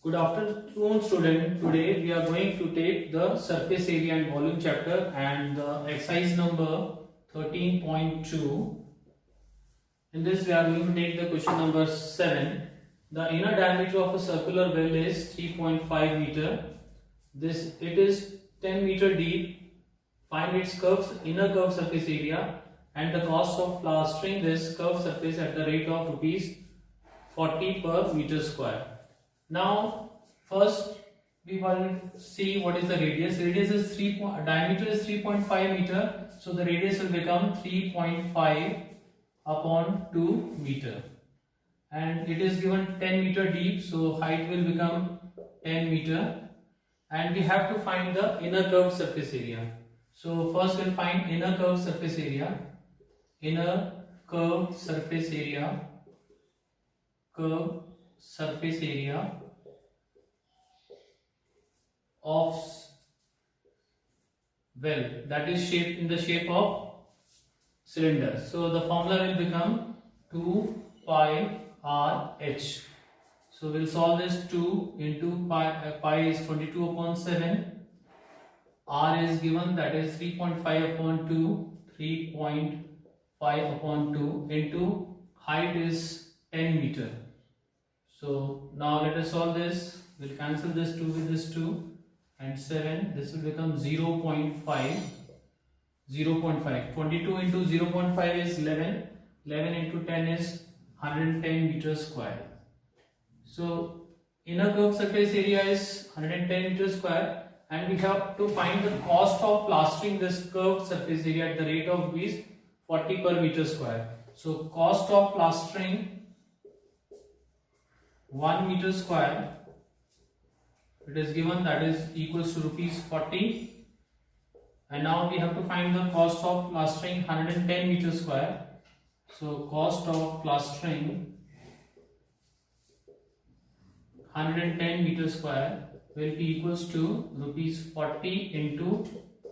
Good afternoon, student. Today we are going to take the surface area and volume chapter and the exercise number 13.2. In this we are going to take the question number 7. The inner diameter of a circular well is 3.5 meter. It is 10 meter deep. Find its inner curved surface area and the cost of plastering this curved surface at the rate of rupees 40 per meter square. Now first we will see what is the radius. Radius is diameter is 3.5 meter, so the radius will become 3.5 upon 2 meter, and it is given 10 meter deep, so height will become 10 meter, and we have to find the inner curved surface area. So first we'll find inner curved surface area. Inner curved surface area, curved surface area of well, that is shaped in the shape of cylinder. So the formula will become 2 pi r h. So we'll solve this. 2 into pi is 22 upon 7. R is given, that is 3.5 upon 2, 3.5 upon 2 into height is 10 meter. So now let us solve this. We'll cancel this 2 with this 2 and 7. This will become 0.5. 22 into 0.5 is 11. 11 into 10 is 110 meters square. So inner curved surface area is 110 meters square, and we have to find the cost of plastering this curved surface area at the rate of rupees 40 per meter square. So cost of plastering 1 meter square, it is given, that is equals to rupees 40, and now we have to find the cost of plastering 110 meter square. So cost of plastering 110 meter square will be equals to rupees 40 into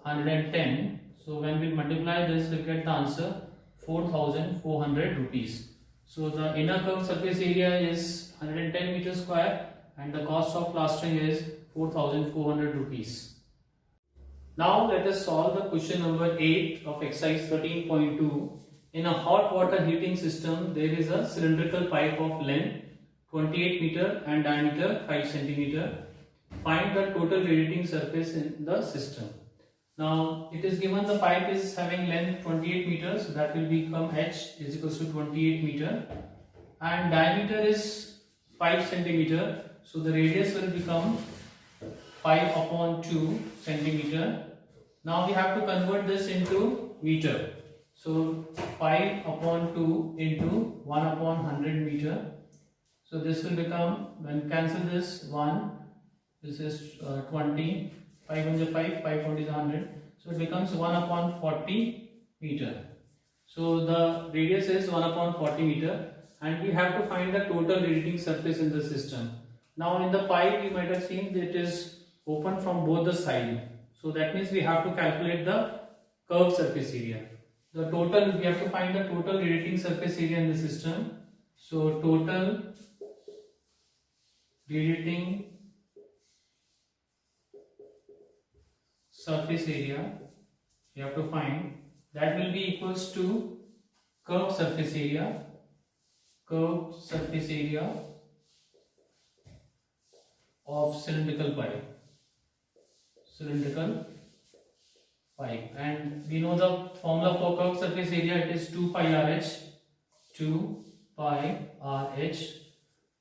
110. So when we multiply this, we get the answer 4,400 rupees. So the inner curved surface area is 110 meters square and the cost of plastering is 4,400 rupees. Now let us solve the question number 8 of exercise 13.2. In a hot water heating system, there is a cylindrical pipe of length 28 meter and diameter 5 centimeter. Find the total radiating surface in the system. Now it is given the pipe is having length 28 meters, so that will become h is equals to 28 meter, and diameter is 5 centimeter, so the radius will become 5 upon 2 centimeter. Now we have to convert this into meter. So 5 upon 2 into 1 upon 100 meter. So this will become, when cancel this 1, this is 20, 5 1 is 5, 5 40 is 100. So it becomes 1 upon 40 meter. So the radius is 1 upon 40 meter, and we have to find the total radiating surface in the system. Now in the pipe you might have seen that it is open from both the sides. So that means we have to calculate the curved surface area. We have to find the total radiating surface area in the system. So total radiating surface area you have to find, that will be equals to curved surface area of cylindrical pipe, and we know the formula for curved surface area, it is 2 pi rh. 2 pi rh,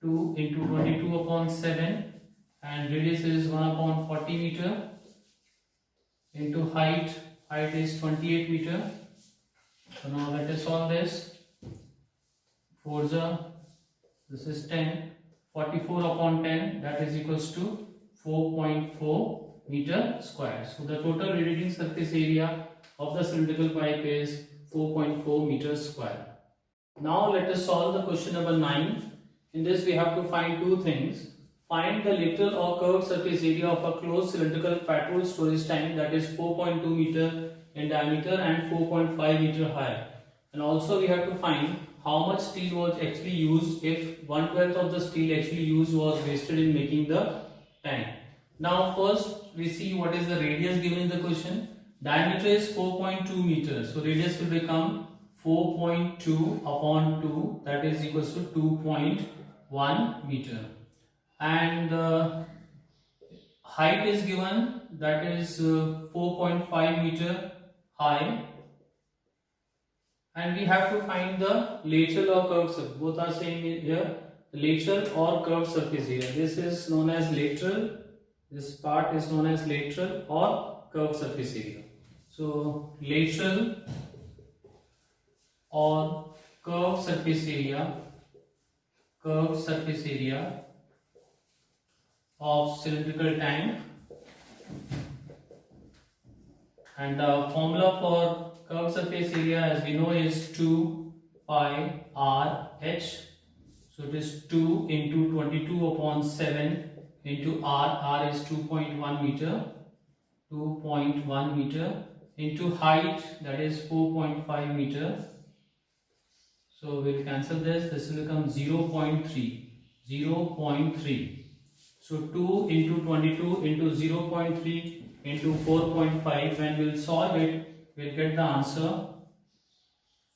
2 into 22 upon 7, and radius is 1 upon 40 meter, into height is 28 meter. So now let us solve this. 4 this is 10, 44 upon 10, that is equals to 4.4 meter square. So the total radiating surface area of the cylindrical pipe is 4.4 meters square. Now let us solve the question number 9. In this we have to find two things. Find the literal or curved surface area of a closed cylindrical petrol storage tank that is 4.2 meter in diameter and 4.5 meter high. And also we have to find how much steel was actually used if 1/12 of the steel actually used was wasted in making the tank. Now first we see what is the radius given in the question. Diameter is 4.2 meters, so radius will become 4.2 upon 2, that is equals to 2.1 meter. And height is given, that is 4.5 meter high. And we have to find the lateral or curved surface. Both are same here. Lateral or curved surface area. This is known as lateral. This part is known as lateral or curved surface area. So lateral or curved surface area of cylindrical tank. And the formula for curved surface area, as we know, is 2 pi r h. So it is 2 into 22 upon 7 into r is 2.1 meter, 2.1 meter into height, that is 4.5 meter. So we'll cancel this will become 0.3. So 2 into 22 into 0.3 into 4.5, when we'll solve it, we'll get the answer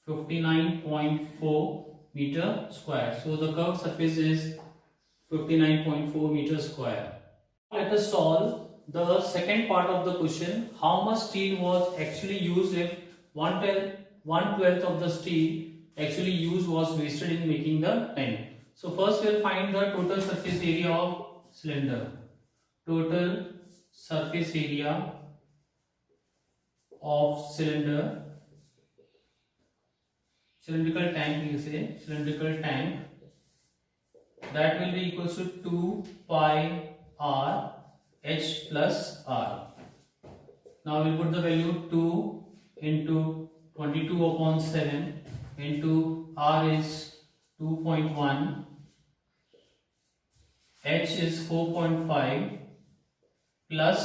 59.4 meter square. So the curved surface is 59.4 meter square. Let us solve the second part of the question. How much steel was actually used if 1/12 of the steel actually used was wasted in making the tank? So first we'll find the total surface area of cylinder. Total surface area of cylindrical tank, you say cylindrical tank, that will be equals to 2 pi r h plus r. Now we'll put the value 2 into 22 upon 7 into r is 2.1, h is 4.5 plus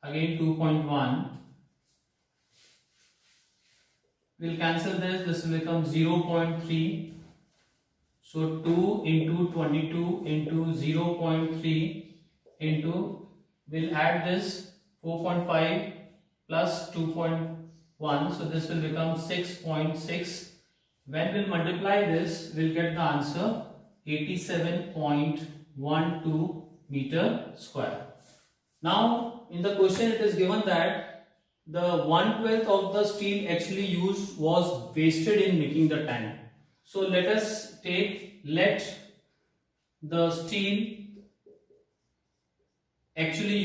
again 2.1. We'll cancel this will become 0.3. So 2 into 22 into 0.3 into, we'll add this 4.5 plus 2.1, so this will become 6.6. When we'll multiply this, we'll get the answer 87.12 meter square. Now in the question it is given that the 1/12 of the steel actually used was wasted in making the tank. So let the steel actually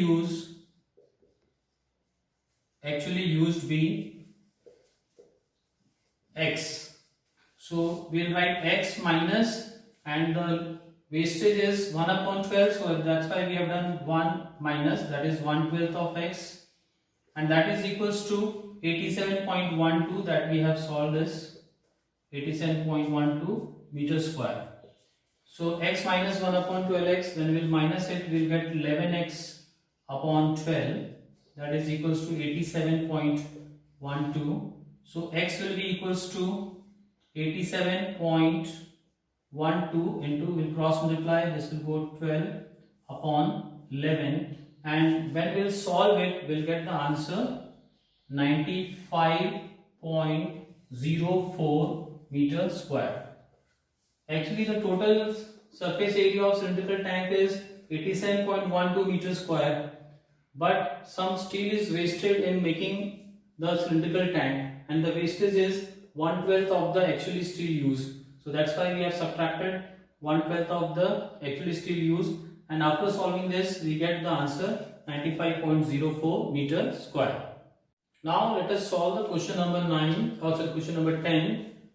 used be x. So we'll write x minus, and the wastage is 1 upon 12, so that's why we have done 1 minus, that is 1/12 of x, and that is equals to 87.12 that we have solved this, 87.12 meter square. So x minus 1 upon 12x, when we will minus it, we will get 11x upon 12, that is equals to 87.12. So x will be equals to 87.12 into, we'll cross multiply, this will go 12 upon 11, and when we'll solve it, we'll get the answer 95.04 meter square. Actually the total surface area of cylindrical tank is 87.12 meter square, but some steel is wasted in making the cylindrical tank, and the wastage is 1/12 of the actually steel used. So that's why we have subtracted 1/12 of the actually steel used, and after solving this we get the answer 95.04 meter square. Now let us solve the question number 9, also question number 10.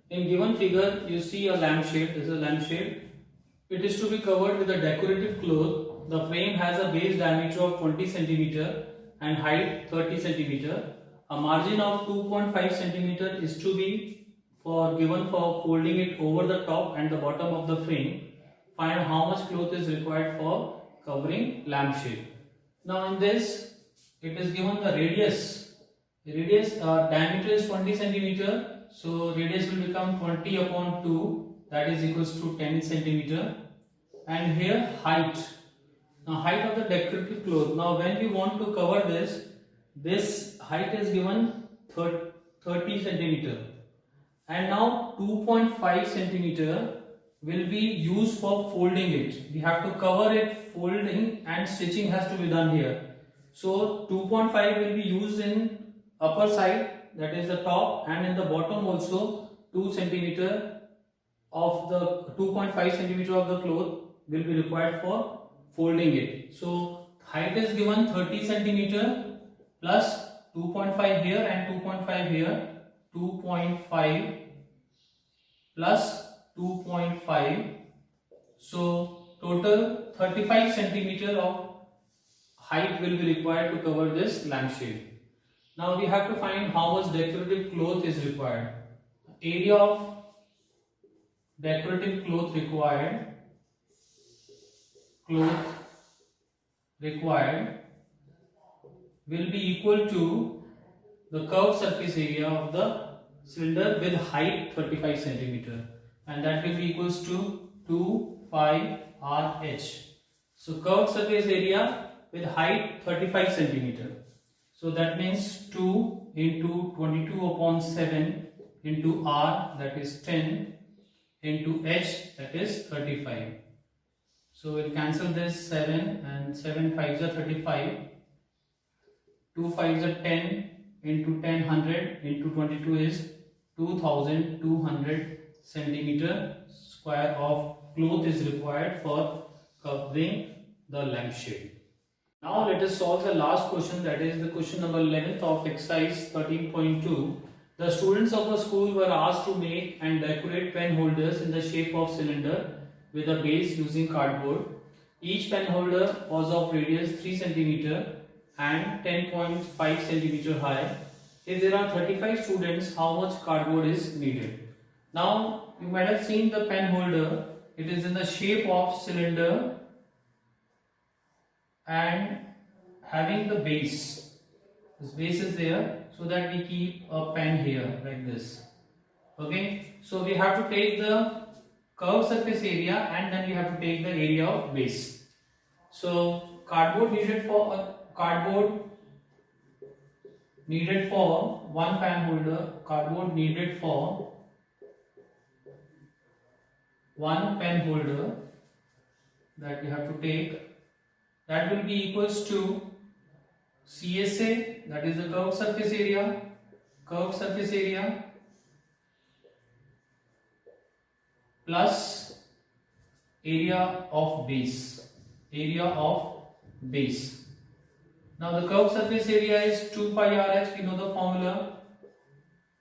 In given figure you see a lampshade. This is a lampshade. It is to be covered with a decorative cloth. The frame has a base diameter of 20 cm and height 30 cm. A margin of 2.5 cm is to be given for folding it over the top and the bottom of the frame. Find how much cloth is required for covering lampshade. Now in this it is given the radius. The diameter is 20 cm. So radius will become 20 upon 2, that is equals to 10 centimeter. And here height. Now height of the decorative cloth. Now when we want to cover this height is given 30 centimeter. And now 2.5 centimeter will be used for folding it. We have to cover it, folding and stitching has to be done here. So 2.5 will be used in upper side, that is the top, and in the bottom also 2 centimeter of the 2.5 centimeter of the cloth will be required for folding it. So height is given 30 centimeter plus 2.5 here and 2.5 here, 2.5 plus 2.5, so total 35 centimeter of height will be required to cover this lampshade. Now we have to find how much decorative cloth is required. Area of decorative cloth required will be equal to the curved surface area of the cylinder with height 35 centimeter, and that will be equals to 2 pi RH. So curved surface area with height 35 centimeter. So that means 2 into 22 upon 7 into R, that is 10, into H, that is 35. So we'll cancel this 7 and 7 5s are 35. 2 5s are 10 into 10 100 into 22 is 2200 centimeter square of cloth is required for covering the lampshade. Now let us solve the last question, that is the question number 11th of exercise 13.2. The students of the school were asked to make and decorate pen holders in the shape of cylinder with a base using cardboard. Each pen holder was of radius 3 cm and 10.5 cm high. If there are 35 students, how much cardboard is needed? Now you might have seen the pen holder. It is in the shape of cylinder and having the base. This base is there so that we keep a pen here like this. Okay, so we have to take the curved surface area and then we have to take the area of base. So cardboard needed for one pen holder, cardboard needed for one pen holder that we have to take, that will be equals to CSA, that is the curved surface area plus area of base. Now the curved surface area is 2 pi RH, we know the formula,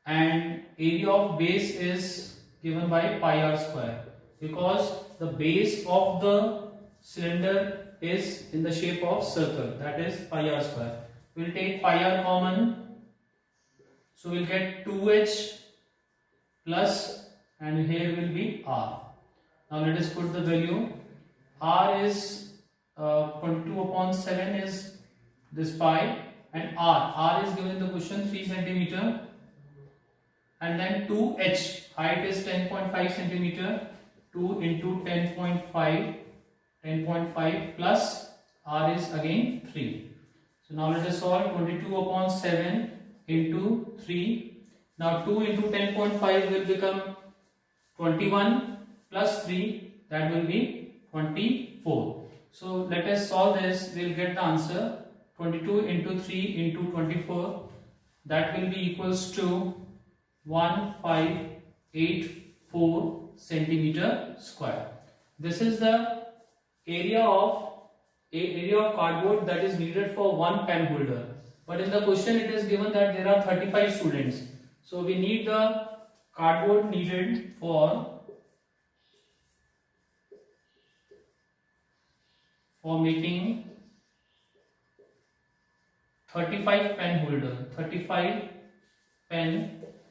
and area of base is given by pi r square, because the base of the cylinder is in the shape of circle, that is pi r square. We will take pi r common, so we will get 2h plus, and here will be r. Now let us put the value. R is 22 upon 7 is this pi, and R is given in the question 3 cm, and then 2h, height is 10.5 cm, 2 into 10.5 plus R is again 3. So now let us solve. 22 upon 7 into 3. Now 2 into 10.5 will become 21 plus 3, that will be 24. So let us solve this. We will get the answer 22 into 3 into 24, that will be equals to 1584 centimeter square. This is the area of cardboard that is needed for one pen holder, but in the question it is given that there are 35 students, so we need the cardboard needed for making 35 pen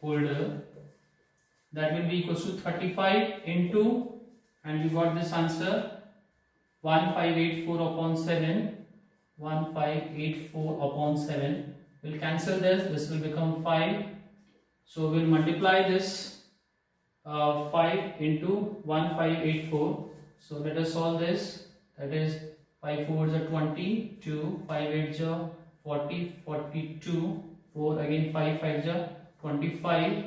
holder, that will be equals to 35 into, and we got this answer 1584 upon 7. 1584 upon 7. We'll cancel this will become 5. So we'll multiply this 5 into 1584. So let us solve this. That is 5 4s are 20, 2, 5 8s are 40, 42, 4 again 5 5s are 25,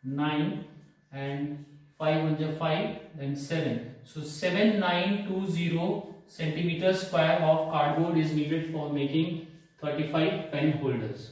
9 and 5 1s are 5, then 7. So 7920 centimeter square of cardboard is needed for making 35 pen holders.